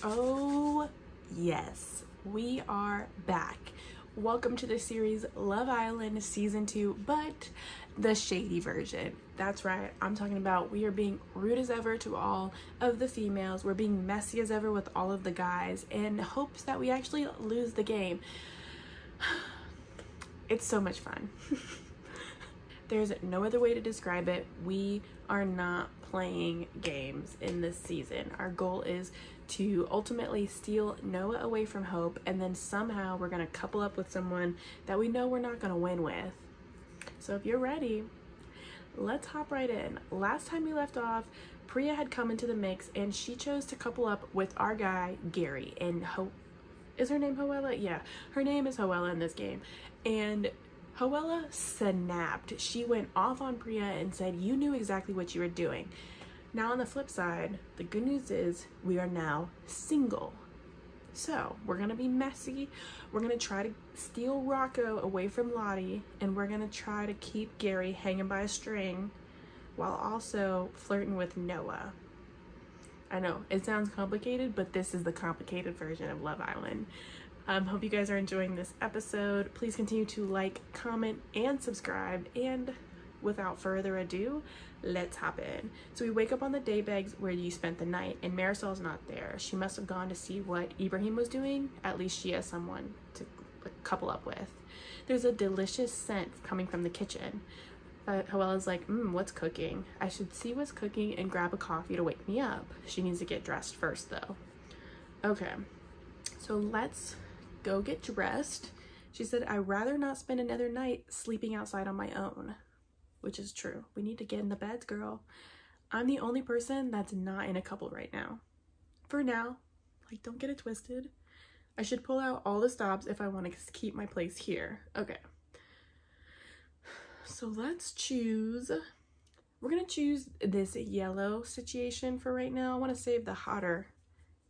Oh yes, we are back. Welcome to the series Love Island Season 2, but the shady version. That's right, I'm talking about we are being rude as ever to all of the females. We're being messy as ever with all of the guys in hopes that we actually lose the game. It's so much fun. There's no other way to describe it. We are not playing games in this season. Our goal is to ultimately steal Noah away from Hope, and then somehow we're gonna couple up with someone that we know we're not gonna win with. So if you're ready, let's hop right in. Last time we left off, Priya had come into the mix and she chose to couple up with our guy, Gary. And is her name Hoella? Yeah, her name is Hoella in this game. And Hoella snapped. She went off on Priya and said, "You knew exactly what you were doing." Now on the flip side, the good news is we are now single. So we're gonna be messy. We're gonna try to steal Rocco away from Lottie, and we're gonna try to keep Gary hanging by a string while also flirting with Noah. I know, it sounds complicated, but this is the complicated version of Love Island. Hope you guys are enjoying this episode. Please continue to like, comment, and subscribe. And without further ado, let's hop in. So we wake up on the day bags where you spent the night, and Marisol's not there. She must have gone to see what Ibrahim was doing. At least she has someone to couple up with. There's a delicious scent coming from the kitchen. Hoella's like, what's cooking? I should see what's cooking and grab a coffee to wake me up. She needs to get dressed first though. Okay, so let's go get dressed. She said, I'd rather not spend another night sleeping outside on my own, which is true. We need to get in the beds, girl. I'm the only person that's not in a couple right now. For now, like, don't get it twisted. I should pull out all the stops if I want to keep my place here. Okay. So let's choose. We're gonna choose this yellow situation for right now. I want to save the hotter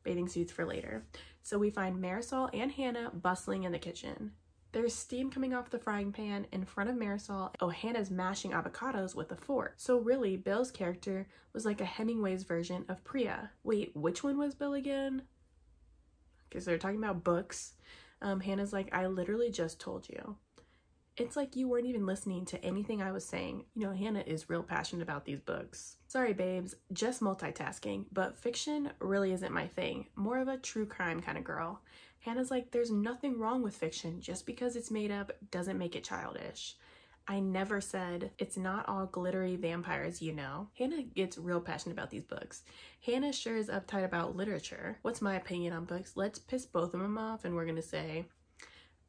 bathing suits for later. So we find Marisol and Hannah bustling in the kitchen. There's steam coming off the frying pan in front of Marisol. Oh, Hannah's mashing avocados with a fork. So really, Bill's character was like a Hemingway's version of Priya. Wait, which one was Bill again? Okay, so they're talking about books. Hannah's like, I literally just told you. It's like you weren't even listening to anything I was saying. You know, Hannah is real passionate about these books. Sorry, babes, just multitasking, but fiction really isn't my thing. More of a true crime kind of girl. Hannah's like, there's nothing wrong with fiction. Just because it's made up doesn't make it childish. I never said it's not all glittery vampires, you know. Hannah gets real passionate about these books. Hannah sure is uptight about literature. What's my opinion on books? Let's piss both of them off and we're gonna say,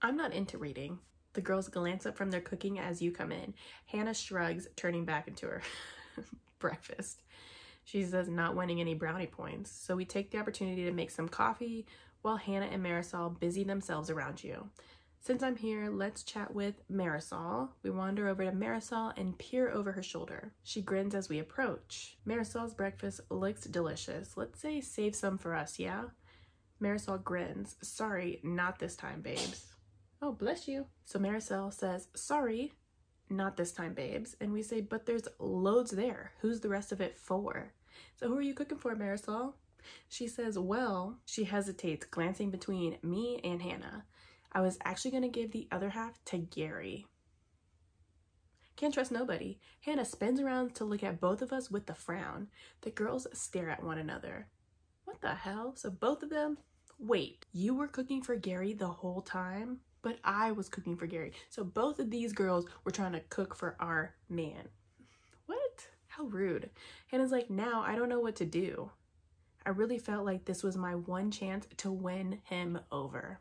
I'm not into reading. The girls glance up from their cooking as you come in. Hannah shrugs, turning back into her breakfast. She says, not winning any brownie points. So we take the opportunity to make some coffee while Hannah and Marisol busy themselves around you. Since I'm here, let's chat with Marisol. We wander over to Marisol and peer over her shoulder. She grins as we approach. Marisol's breakfast looks delicious. Let's say save some for us, yeah? Marisol grins. Sorry, not this time, babes. Oh, bless you. So Marisol says, sorry, not this time, babes. And we say, but there's loads there. Who's the rest of it for? So who are you cooking for, Marisol? She says, well, she hesitates, glancing between me and Hannah. I was actually going to give the other half to Gary. Can't trust nobody. Hannah spins around to look at both of us with a frown. The girls stare at one another. What the hell? So both of them? Wait, you were cooking for Gary the whole time? But I was cooking for Gary. So both of these girls were trying to cook for our man. What? How rude. Hannah's like, now I don't know what to do. I really felt like this was my one chance to win him over.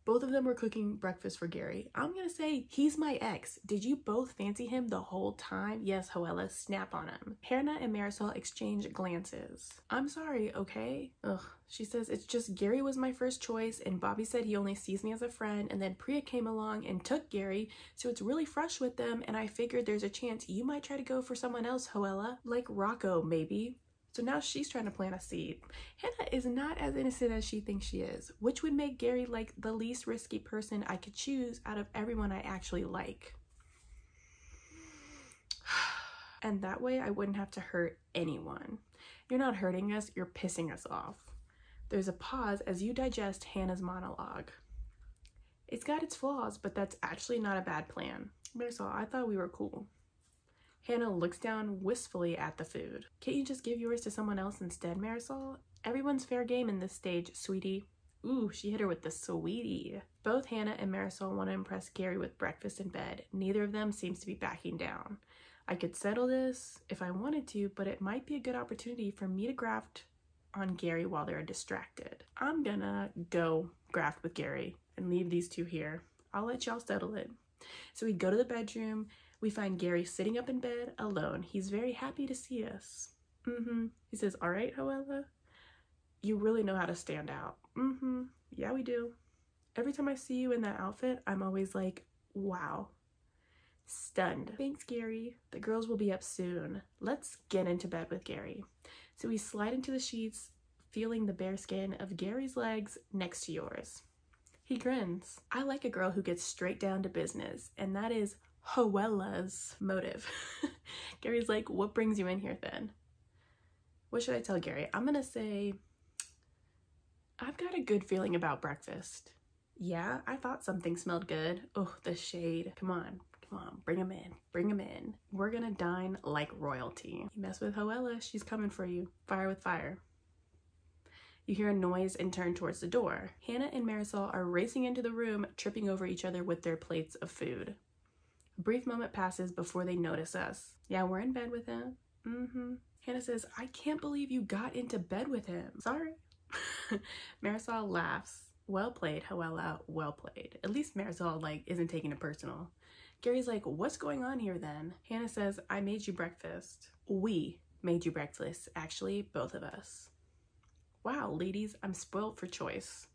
Both of them were cooking breakfast for Gary. I'm gonna say he's my ex. Did you both fancy him the whole time? Yes, Hoella, snap on him. Hannah and Marisol exchange glances. I'm sorry, okay? Ugh. She says, it's just Gary was my first choice and Bobby said he only sees me as a friend, and then Priya came along and took Gary, so it's really fresh with them, and I figured there's a chance you might try to go for someone else, Hoella. Like Rocco, maybe. So now she's trying to plant a seed. Hannah is not as innocent as she thinks she is, which would make Gary like the least risky person I could choose out of everyone I actually like. And that way I wouldn't have to hurt anyone. You're not hurting us, you're pissing us off. There's a pause as you digest Hannah's monologue. It's got its flaws, but that's actually not a bad plan. Marisol, I thought we were cool. Hannah looks down wistfully at the food. Can't you just give yours to someone else instead, Marisol? Everyone's fair game in this stage, sweetie. Ooh, she hit her with the sweetie. Both Hannah and Marisol want to impress Gary with breakfast in bed. Neither of them seems to be backing down. I could settle this if I wanted to, but it might be a good opportunity for me to graft on Gary while they're distracted. I'm gonna go graft with Gary and leave these two here. I'll let y'all settle it. So we go to the bedroom. We find Gary sitting up in bed alone. He's very happy to see us. He says, all right, Hoella, you really know how to stand out. Yeah, we do. Every time I see you in that outfit, I'm always like, wow. Stunned. Thanks, Gary. The girls will be up soon. Let's get into bed with Gary. So we slide into the sheets, feeling the bare skin of Gary's legs next to yours. He grins. I like a girl who gets straight down to business, and that is Hoella's motive. Gary's like, what brings you in here then? What should I tell Gary? I'm gonna say, I've got a good feeling about breakfast. Yeah, I thought something smelled good. Oh, the shade. Come on, bring him in, bring him in. We're gonna dine like royalty. You mess with Hoella, she's coming for you. Fire with fire. You hear a noise and turn towards the door. Hannah and Marisol are racing into the room, tripping over each other with their plates of food. A brief moment passes before they notice us. Yeah, we're in bed with him. Hannah says, I can't believe you got into bed with him. Sorry. Marisol laughs. Well played, Hoella, well played. At least Marisol, isn't taking it personal. Gary's like, what's going on here then? Hannah says, I made you breakfast. We made you breakfast, actually, both of us. Wow, ladies, I'm spoiled for choice.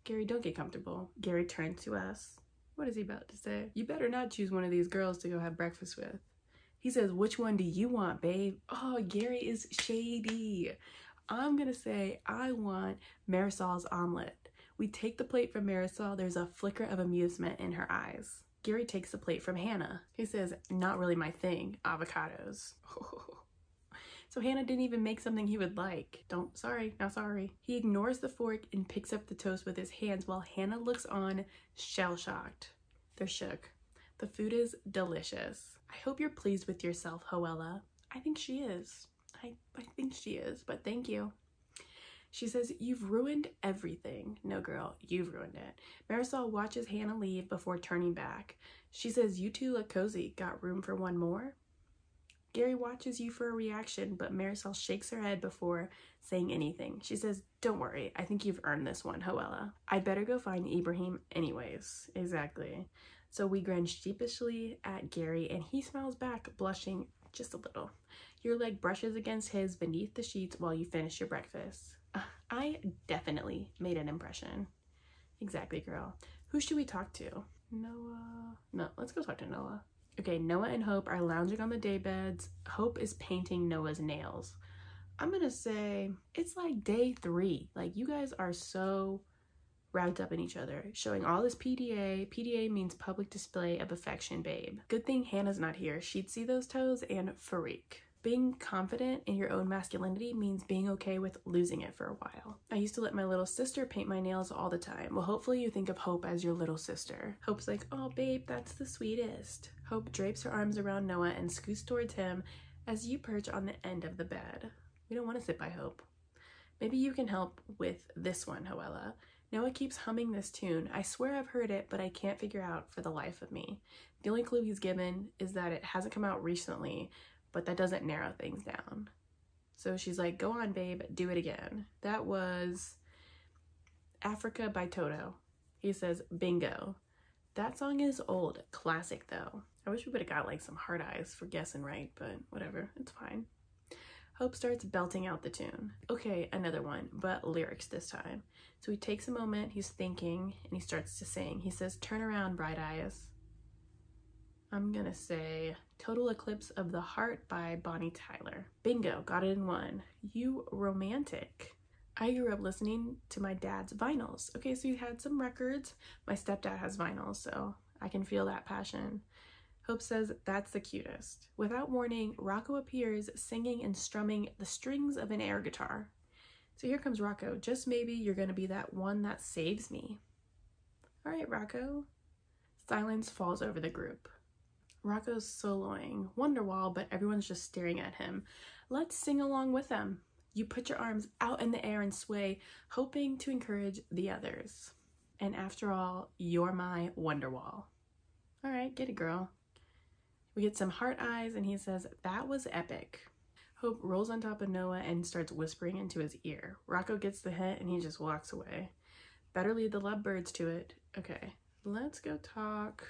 Gary, don't get comfortable. Gary turns to us. What is he about to say? You better not choose one of these girls to go have breakfast with. He says, which one do you want, babe? Oh, Gary is shady. I'm gonna say I want Marisol's omelet. We take the plate from Marisol. There's a flicker of amusement in her eyes. Gary takes the plate from Hannah. He says, not really my thing, avocados. So Hannah didn't even make something he would like. Sorry. He ignores the fork and picks up the toast with his hands while Hannah looks on, shell-shocked. They're shook. The food is delicious. I hope you're pleased with yourself, Hoella. I think she is. I think she is, but thank you. She says, you've ruined everything. No, girl, you've ruined it. Marisol watches Hannah leave before turning back. She says, you two look cozy. Got room for one more? Gary watches you for a reaction, but Marisol shakes her head before saying anything. She says, don't worry. I think you've earned this one, Hoella. I'd better go find Ibrahim anyways. Exactly. So we grin sheepishly at Gary, and he smiles back, blushing just a little. Your leg brushes against his beneath the sheets while you finish your breakfast. I definitely made an impression. Exactly, girl. Who should we talk to? Noah? No, let's go talk to Noah. Okay, Noah and Hope are lounging on the daybeds. Hope is painting Noah's nails. I'm gonna say it's like day 3. You guys are so wrapped up in each other, showing all this PDA. PDA means public display of affection, babe. Good thing Hannah's not here. She'd see those toes and freak. Being confident in your own masculinity means being okay with losing it for a while. I used to let my little sister paint my nails all the time. Well, hopefully you think of Hope as your little sister. Hope's like, oh babe, that's the sweetest. Hope drapes her arms around Noah and scoots towards him as you perch on the end of the bed. We don't want to sit by Hope. Maybe you can help with this one, Hoella. Noah keeps humming this tune. I swear I've heard it, but I can't figure out for the life of me. The only clue he's given is that it hasn't come out recently, but that doesn't narrow things down. So she's like, go on, babe, do it again. That was Africa by Toto. He says, bingo. That song is old, classic though. I wish we would have got some hard eyes for guessing right, but whatever, it's fine. Hope starts belting out the tune. Okay, another one, but lyrics this time. So he takes a moment, he's thinking, and he starts to sing. He says, turn around, bright eyes. I'm gonna say Total Eclipse of the Heart by Bonnie Tyler. Bingo, got it in one. You romantic. I grew up listening to my dad's vinyls. Okay, so you had some records. My stepdad has vinyls, so I can feel that passion. Hope says, that's the cutest. Without warning, Rocco appears singing and strumming the strings of an air guitar. So here comes Rocco. Just maybe you're gonna be that one that saves me. All right, Rocco. Silence falls over the group. Rocco's soloing Wonderwall, but everyone's just staring at him. Let's sing along with him. You put your arms out in the air and sway, hoping to encourage the others. And after all, you're my Wonderwall. All right, get it, girl. We get some heart eyes, and he says, that was epic. Hope rolls on top of Noah and starts whispering into his ear. Rocco gets the hint, and he just walks away. Better lead the lovebirds to it. Okay, let's go talk.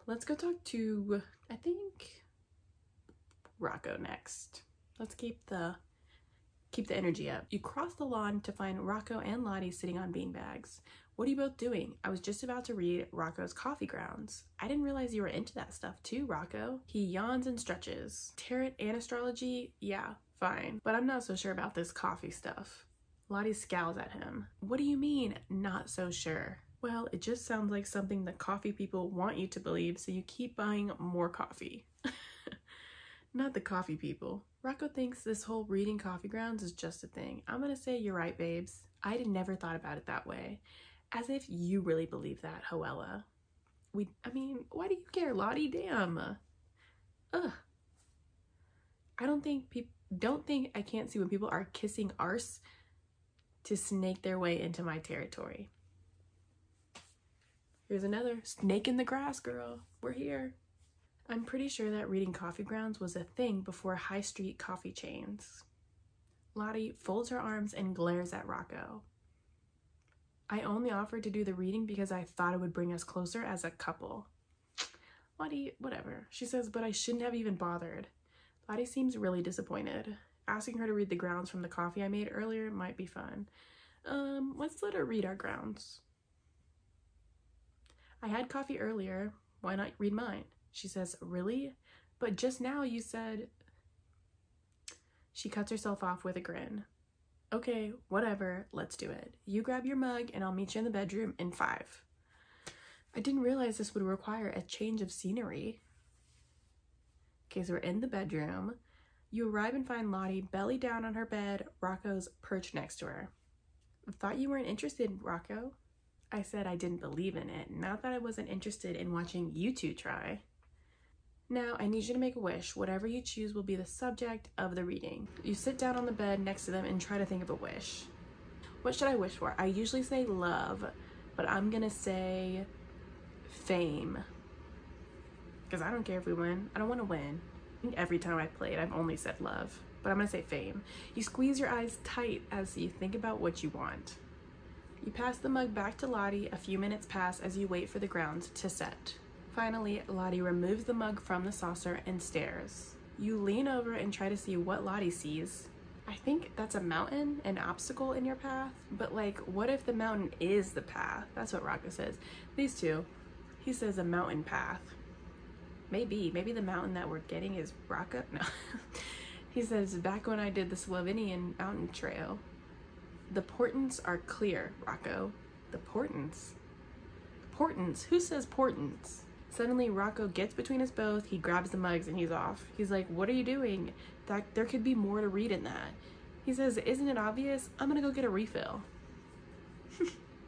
Let's go talk to, I think, Rocco next. Let's keep the energy up. You cross the lawn to find Rocco and Lottie sitting on beanbags. What are you both doing? I was just about to read Rocco's coffee grounds. I didn't realize you were into that stuff too, Rocco. He yawns and stretches. Tarot and astrology? Yeah, fine. But I'm not so sure about this coffee stuff. Lottie scowls at him. What do you mean, not so sure? Well, it just sounds like something the coffee people want you to believe, so you keep buying more coffee. Not the coffee people. Rocco thinks this whole reading coffee grounds is just a thing. I'm gonna say you're right, babes. I'd never thought about it that way. As if you really believe that, Hoella. I mean, why do you care, Lottie? Damn. Ugh. Don't think I can't see when people are kissing arse to snake their way into my territory. Here's another snake in the grass, girl. We're here. I'm pretty sure that reading coffee grounds was a thing before high street coffee chains. Lottie folds her arms and glares at Rocco. I only offered to do the reading because I thought it would bring us closer as a couple. Lottie, whatever. She says, but I shouldn't have even bothered. Lottie seems really disappointed. Asking her to read the grounds from the coffee I made earlier might be fun. Let's let her read our grounds. I had coffee earlier. Why not read mine? She says, really? But just now you said... She cuts herself off with a grin. Okay, whatever, let's do it. You grab your mug and I'll meet you in the bedroom in 5. I didn't realize this would require a change of scenery. Okay, so we're in the bedroom. You arrive and find Lottie belly down on her bed, Rocco's perched next to her. Thought you weren't interested, Rocco. I said I didn't believe in it, not that I wasn't interested in watching you two try. Now, I need you to make a wish. Whatever you choose will be the subject of the reading. You sit down on the bed next to them and try to think of a wish. What should I wish for? I usually say love, but I'm gonna say fame. Because I don't care if we win. I don't want to win. I think every time I played, I've only said love, but I'm gonna say fame. You squeeze your eyes tight as you think about what you want. You pass the mug back to Lottie. A few minutes pass as you wait for the grounds to set. Finally, Lottie removes the mug from the saucer and stares. You lean over and try to see what Lottie sees. I think that's a mountain, an obstacle in your path, but like, what if the mountain is the path? That's what Rocco says. These two, he says a mountain path. Maybe the mountain that we're getting is Rocco? No. He says, back when I did the Slovenian mountain trail. The portents are clear, Rocco. The portents? Portents? Who says portents? Suddenly, Rocco gets between us both. He grabs the mugs and he's off. He's like, what are you doing? There could be more to read in that. He says, isn't it obvious? I'm gonna go get a refill.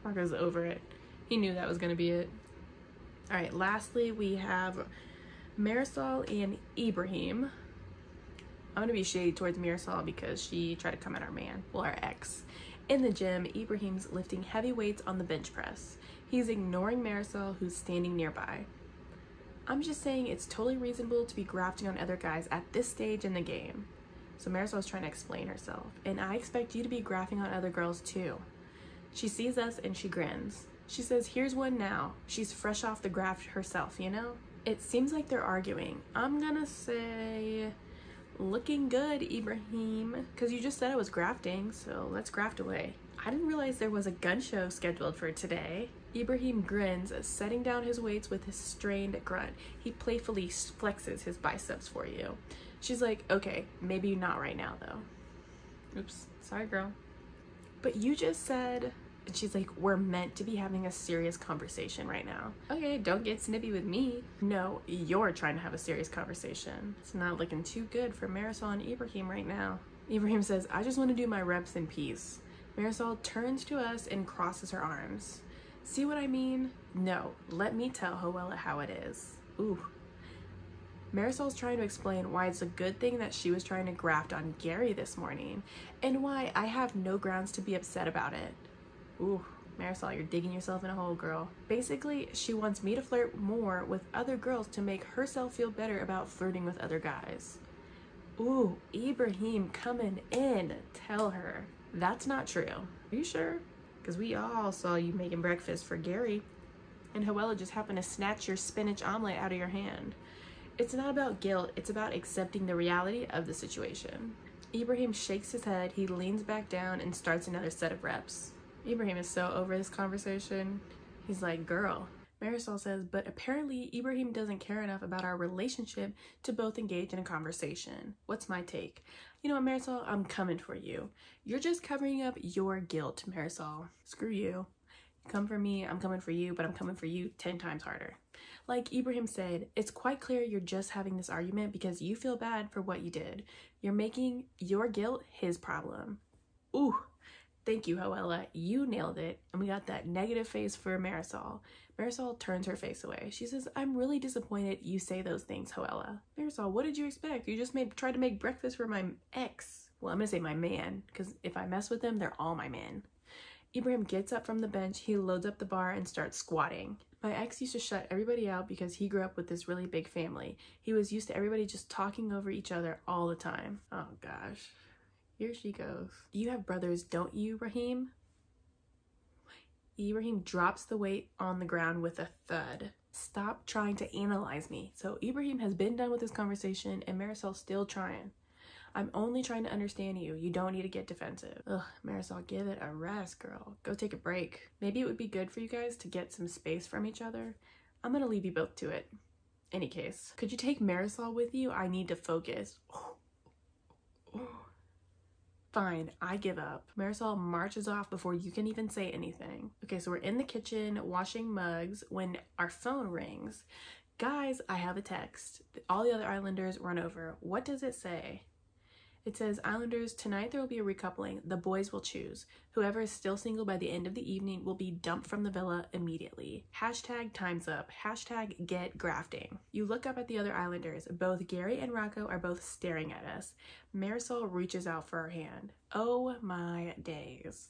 Rocco's over it. He knew that was gonna be it. All right, lastly, we have Marisol and Ibrahim. I'm gonna be shady towards Marisol because she tried to come at our man, well, our ex. In the gym, Ibrahim's lifting heavy weights on the bench press. He's ignoring Marisol, who's standing nearby. I'm just saying it's totally reasonable to be grafting on other guys at this stage in the game. So Marisol's trying to explain herself. And I expect you to be grafting on other girls too. She sees us and she grins. She says, here's one now. She's fresh off the graft herself, you know? It seems like they're arguing. I'm gonna say, looking good, Ibrahim. Because you just said I was grafting, so let's graft away. I didn't realize there was a gun show scheduled for today. Ibrahim grins, setting down his weights with his strained grunt. He playfully flexes his biceps for you. She's like, okay, maybe not right now though. Oops, sorry girl. But you just said, and she's like, we're meant to be having a serious conversation right now. Okay, don't get snippy with me. No, you're trying to have a serious conversation. It's not looking too good for Marisol and Ibrahim right now. Ibrahim says, I just want to do my reps in peace. Marisol turns to us and crosses her arms. See what I mean? No, let me tell Hoella how it is. Ooh. Marisol's trying to explain why it's a good thing that she was trying to graft on Gary this morning, and why I have no grounds to be upset about it. Ooh, Marisol, you're digging yourself in a hole, girl. Basically, she wants me to flirt more with other girls to make herself feel better about flirting with other guys. Ooh, Ibrahim coming in. Tell her. That's not true. Are you sure? Because we all saw you making breakfast for Gary, and Hoella just happened to snatch your spinach omelet out of your hand. It's not about guilt, it's about accepting the reality of the situation. Ibrahim shakes his head, he leans back down and starts another set of reps. Ibrahim is so over this conversation. He's like, girl. Marisol says, but apparently Ibrahim doesn't care enough about our relationship to both engage in a conversation. What's my take? You know what, Marisol? I'm coming for you. You're just covering up your guilt, Marisol. Screw you. Come for me, I'm coming for you, but I'm coming for you 10 times harder. Like Ibrahim said, it's quite clear you're just having this argument because you feel bad for what you did. You're making your guilt his problem. Ooh, thank you, Hoella. You nailed it. And we got that negative face for Marisol. Marisol turns her face away. She says, I'm really disappointed you say those things, Hoella. Marisol, what did you expect? You just tried to make breakfast for my ex. Well, I'm gonna say my man, because if I mess with them, they're all my men. Ibrahim gets up from the bench, he loads up the bar and starts squatting. My ex used to shut everybody out because he grew up with this really big family. He was used to everybody just talking over each other all the time. Oh gosh, here she goes. You have brothers, don't you, Raheem? Ibrahim drops the weight on the ground with a thud. Stop trying to analyze me. So Ibrahim has been done with this conversation and Marisol's still trying. I'm only trying to understand you. You don't need to get defensive. Ugh, Marisol, give it a rest, girl. Go take a break. Maybe it would be good for you guys to get some space from each other. I'm gonna leave you both to it. Any case, could you take Marisol with you? I need to focus. Fine, I give up. Marisol marches off before you can even say anything. Okay, so we're in the kitchen washing mugs when our phone rings. Guys, I have a text. All the other Islanders run over. What does it say? It says, Islanders, tonight there will be a recoupling. The boys will choose. Whoever is still single by the end of the evening will be dumped from the villa immediately. Hashtag time's up. Hashtag get grafting. You look up at the other Islanders. Both Gary and Rocco are both staring at us. Marisol reaches out for her hand. Oh my days.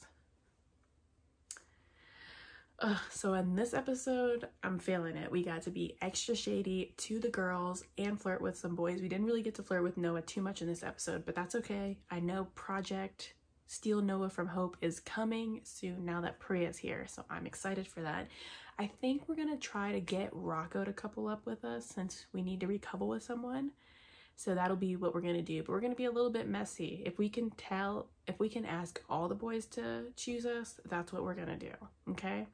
So in this episode, I'm feeling it. We got to be extra shady to the girls and flirt with some boys. We didn't really get to flirt with Noah too much in this episode, but that's okay. I know Project Steal Noah from Hope is coming soon now that Priya's here, so I'm excited for that. I think we're gonna try to get Rocco to couple up with us since we need to recouple with someone. So that'll be what we're gonna do, but we're gonna be a little bit messy. If we can ask all the boys to choose us, that's what we're gonna do, okay?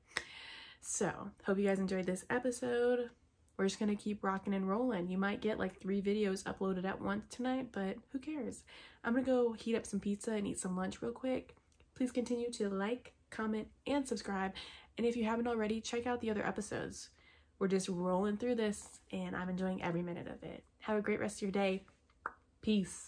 So, hope you guys enjoyed this episode. We're just gonna keep rocking and rolling. You might get like 3 videos uploaded at once tonight, but who cares? I'm gonna go heat up some pizza and eat some lunch real quick. Please continue to like, comment, and subscribe. And if you haven't already, check out the other episodes. We're just rolling through this and I'm enjoying every minute of it. Have a great rest of your day. Peace.